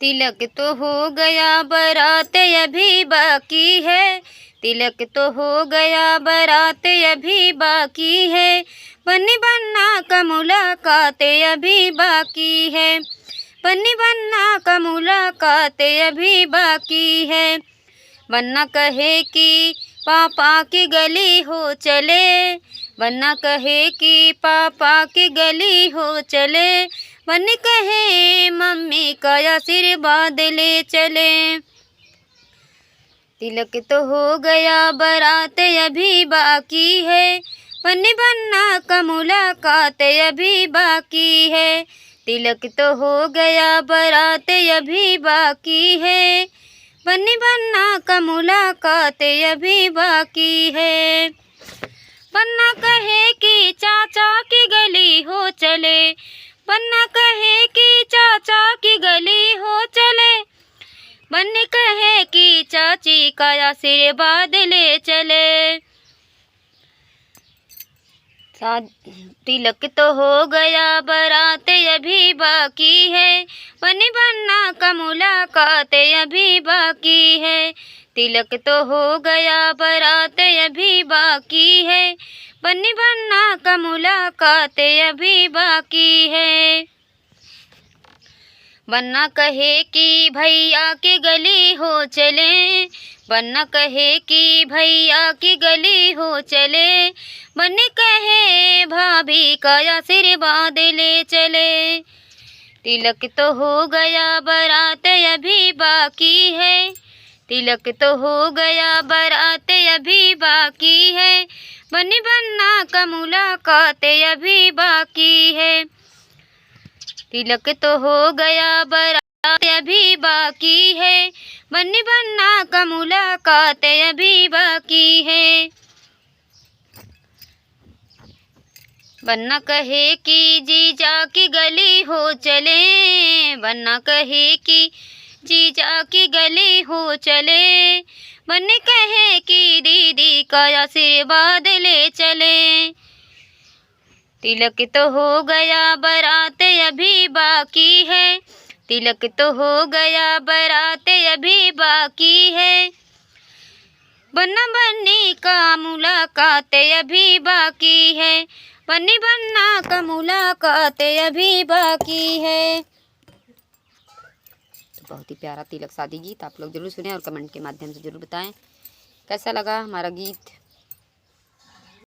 तिलक तो हो गया बारात अभी बाकी है, तिलक तो हो गया बारात अभी बाकी है, बन्नी बन्ना का मुलाकात अभी बाकी है, बन्नी बन्ना का मुलाकात अभी बाकी है। बन्ना कहे कि पापा की गली हो चले, बन्ना कहे कि पापा की गली हो चले, बन्नी कहे मम्मी का आशीर्वाद ले चले। तिलक तो हो गया बारात अभी बाकी है, बन्नी बन्ना का मुलाकात अभी बाकी है, तिलक तो हो गया बारात अभी बाकी है, बन्नी बन्ना का मुलाकात अभी बाकी है। बन्ना कहे कि चाचा की गली हो चले, बन्ना कहे कि चाचा की गली हो चले, बन्नी कहे कि चाची का आशीर्वाद ले चले। तिलक तो हो गया बारात अभी बाकी है, बन्नी बन्ना का मुलाकात अभी बाकी है, तिलक तो हो गया बारात अभी बाकी है, बन्नी बन्ना का मुलाकात अभी बाकी है। बन्ना कहे कि भैया की गली हो चले, बन्ना कहे कि भैया की गली हो चले, बन्नी कहे भाभी का आशीर्वाद ले चले। तिलक तो हो गया बारात अभी बाकी है, तिलक तो हो गया बारात अभी बाकी है, बन्नी बन्ना का मुलाकात अभी बाकी है, तिलक तो हो गया बारात अभी बाकी है, बन्नी बन्ना का मुलाकात अभी बाकी है। बन्ना कहे कि जीजा की गली हो चले, बन्ना कहे कि जीजा की गली हो चले, बन्नी कहे कि दीदी का आशीर्वाद ले चले। तिलक तो हो गया बारात अभी बाकी है, तिलक तो हो गया बारात अभी बाकी है, बन्ना बन्नी का मुलाकात अभी बाकी है, बन्नी बन्ना का मुलाकात अभी बाकी है। तो बहुत ही प्यारा तिलक शादी गीत आप लोग जरूर सुने और कमेंट के माध्यम से जरूर बताएं कैसा लगा हमारा गीत।